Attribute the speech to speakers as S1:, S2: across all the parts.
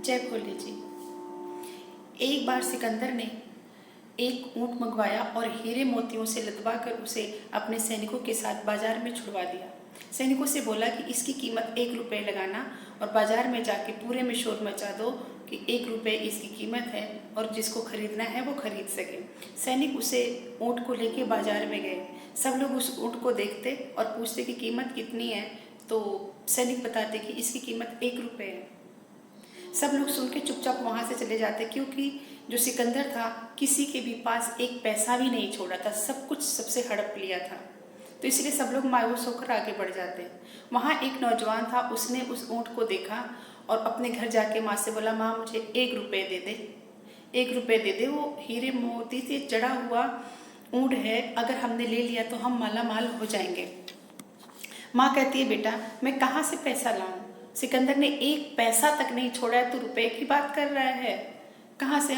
S1: जय भोले जी। एक बार सिकंदर ने एक ऊंट मंगवाया और हीरे मोतियों से लदवा कर उसे अपने सैनिकों के साथ बाजार में छुड़वा दिया। सैनिकों से बोला कि इसकी कीमत 1 रुपये लगाना और बाजार में जाके पूरे में शोर मचा दो कि 1 रुपये इसकी कीमत है और जिसको खरीदना है वो खरीद सके। सैनिक उसे ऊंट को लेके बाजार में गए। सब लोग उस ऊंट को देखते और पूछते कि कीमत कितनी है, तो सैनिक बताते कि इसकी कीमत 1 रुपये है। सब लोग सुन के चुपचाप वहाँ से चले जाते, क्योंकि जो सिकंदर था किसी के भी पास एक पैसा भी नहीं छोड़ा था, सब कुछ सबसे हड़प लिया था। तो इसलिए सब लोग मायूस होकर आगे बढ़ जाते। वहाँ एक नौजवान था, उसने उस ऊँट को देखा और अपने घर जाके माँ से बोला, माँ मुझे 1 रुपये दे दे, 1 रुपये दे दे। वो हीरे मोती से जड़ा हुआ ऊँट है, अगर हमने ले लिया तो हम माला माल हो जाएंगे। माँ कहती है, बेटा मैं कहाँ से पैसा लाऊं? सिकंदर ने 1 पैसा तक नहीं छोड़ा है, तो रुपए की बात कर रहा है, कहाँ से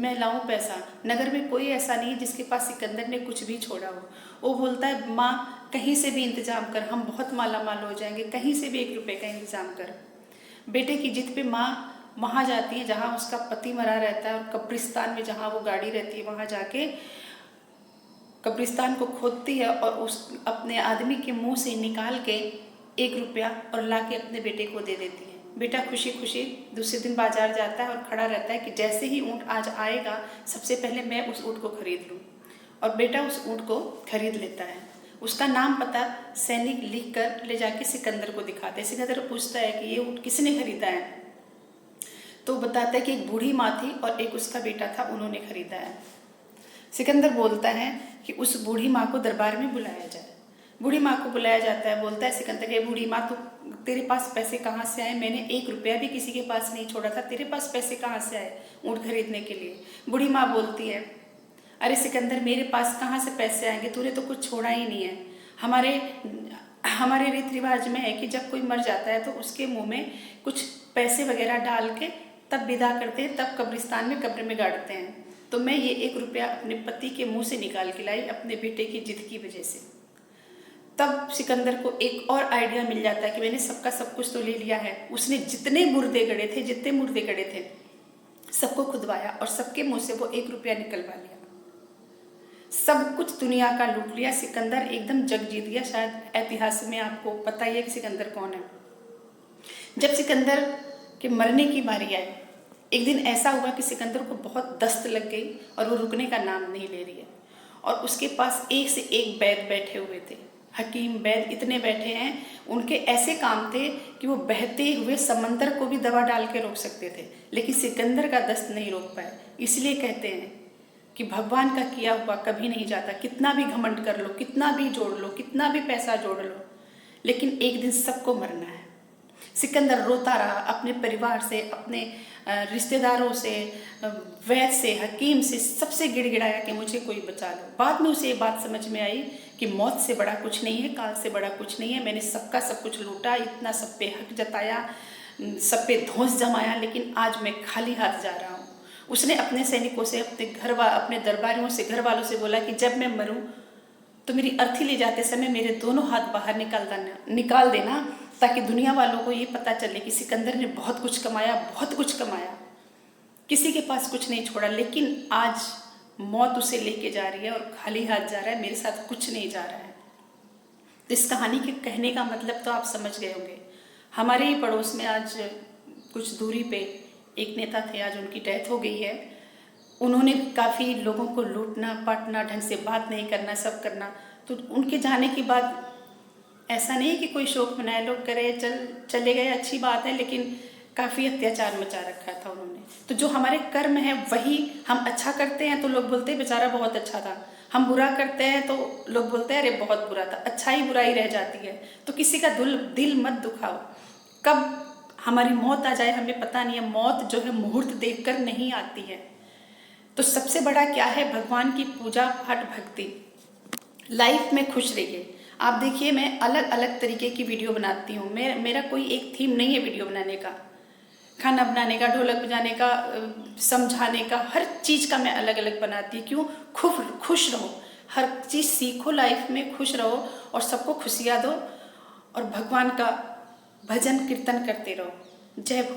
S1: मैं लाऊं पैसा? नगर में कोई ऐसा नहीं है जिसके पास सिकंदर ने कुछ भी छोड़ा हो। वो बोलता है, माँ कहीं से भी इंतजाम कर, हम बहुत माला माल हो जाएंगे, कहीं से भी 1 रुपये का इंतजाम कर। बेटे की जिद पे माँ वहाँ जाती है जहाँ उसका पति मरा रहता है, और कब्रिस्तान में जहाँ वो गाड़ी रहती है वहाँ जाके कब्रिस्तान को खोदती है और उस अपने आदमी के मुंह से निकाल के 1 रुपया और ला के अपने बेटे को दे देती है। बेटा खुशी खुशी दूसरे दिन बाजार जाता है और खड़ा रहता है कि जैसे ही ऊँट आज आएगा सबसे पहले मैं उस ऊँट को खरीद लूँ। और बेटा उस ऊँट को खरीद लेता है। उसका नाम पता सैनिक लिख कर ले जाके सिकंदर को दिखाते हैं। सिकंदर पूछता है कि ये ऊँट किसने खरीदा है? तो बताता है कि एक बूढ़ी माँ थी और एक उसका बेटा था, उन्होंने खरीदा है। सिकंदर बोलता है कि उस बूढ़ी माँ को दरबार में बुलाया जाए। बूढ़ी माँ को बुलाया जाता है। बोलता है सिकंदर के, बूढ़ी माँ, तो तेरे पास पैसे कहाँ से आए? मैंने 1 रुपया भी किसी के पास नहीं छोड़ा था, तेरे पास पैसे कहाँ से आए ऊँट खरीदने के लिए? बूढ़ी माँ बोलती है, अरे सिकंदर, मेरे पास कहाँ से पैसे आएंगे? तूने तो कुछ छोड़ा ही नहीं है। हमारे रीति रिवाज में है कि जब कोई मर जाता है तो उसके मुँह में कुछ पैसे वगैरह डाल के तब विदा करते हैं, तब कब्रिस्तान में कब्र में गाड़ते हैं। तो मैं ये 1 रुपया अपने पति के मुंह से निकाल के लाई, अपने बेटे की जिद की वजह से। तब सिकंदर को एक और आइडिया मिल जाता है कि मैंने सबका सब कुछ तो ले लिया है। उसने जितने मुर्दे गड़े थे सबको खुदवाया और सबके मुंह से वो 1 रुपया निकलवा लिया। सब कुछ दुनिया का लूट लिया। सिकंदर एकदम जग जीत गया। शायद इतिहास में आपको पता ही है कि सिकंदर कौन है। जब सिकंदर के मरने की बारी आई, एक दिन ऐसा हुआ कि सिकंदर को बहुत दस्त लग गई और वो रुकने का नाम नहीं ले रही है। और उसके पास एक से एक वैद्य बैठे हुए थे, हकीम वैद्य इतने बैठे हैं। उनके ऐसे काम थे कि वो बहते हुए समंदर को भी दवा डाल के रोक सकते थे, लेकिन सिकंदर का दस्त नहीं रोक पाए। इसलिए कहते हैं कि भगवान का किया हुआ कभी नहीं जाता। कितना भी घमंड कर लो, कितना भी जोड़ लो, कितना भी पैसा जोड़ लो, लेकिन एक दिन सबको मरना है। सिकंदर रोता रहा, अपने परिवार से, अपने रिश्तेदारों से, वैद्य से, हकीम से, सबसे गिड़गिड़ाया कि मुझे कोई बचा लो। बाद में उसे ये बात समझ में आई कि मौत से बड़ा कुछ नहीं है, काल से बड़ा कुछ नहीं है। मैंने सबका सब कुछ लूटा, इतना सब पे हक जताया, सब पे धौंस जमाया, लेकिन आज मैं खाली हाथ जा रहा हूँ। उसने अपने सैनिकों से, अपने दरबारियों से, घर वालों से बोला कि जब मैं मरूँ तो मेरी अर्थी ले जाते समय मेरे दोनों हाथ बाहर निकाल देना, ताकि दुनिया वालों को ये पता चले कि सिकंदर ने बहुत कुछ कमाया, बहुत कुछ कमाया, किसी के पास कुछ नहीं छोड़ा। लेकिन आज मौत उसे लेके जा रही है और खाली हाथ जा रहा है, मेरे साथ कुछ नहीं जा रहा है। तो इस कहानी के कहने का मतलब तो आप समझ गए होंगे। हमारे ही पड़ोस में आज कुछ दूरी पे एक नेता थे, आज उनकी डेथ हो गई है। उन्होंने काफ़ी लोगों को लूटना, पाटना, ढंग से बात नहीं करना, सब करना। तो उनके जाने के बाद ऐसा नहीं है कि कोई शोक मनाए, लोग करे चले गए, अच्छी बात है, लेकिन काफ़ी अत्याचार मचा रखा था उन्होंने। तो जो हमारे कर्म है वही हम अच्छा करते हैं तो लोग बोलते हैं बेचारा बहुत अच्छा था, हम बुरा करते हैं तो लोग बोलते हैं अरे बहुत बुरा था। अच्छाई बुराई रह जाती है। तो किसी का दिल मत दुखाओ। कब हमारी मौत आ जाए हमें पता नहीं है। मौत जो है मुहूर्त देखकर नहीं आती है। तो सबसे बड़ा क्या है? भगवान की पूजा पाठ, भक्ति। लाइफ में खुश रहिए। आप देखिए, मैं अलग अलग तरीके की वीडियो बनाती हूँ। मेरा कोई एक थीम नहीं है वीडियो बनाने का। खाना बनाने का, ढोलक बजाने का, समझाने का, हर चीज़ का मैं अलग अलग बनाती हूँ। क्यों? खुश रहो, हर चीज़ सीखो, लाइफ में खुश रहो और सबको खुशियाँ दो और भगवान का भजन कीर्तन करते रहो। जय भोले।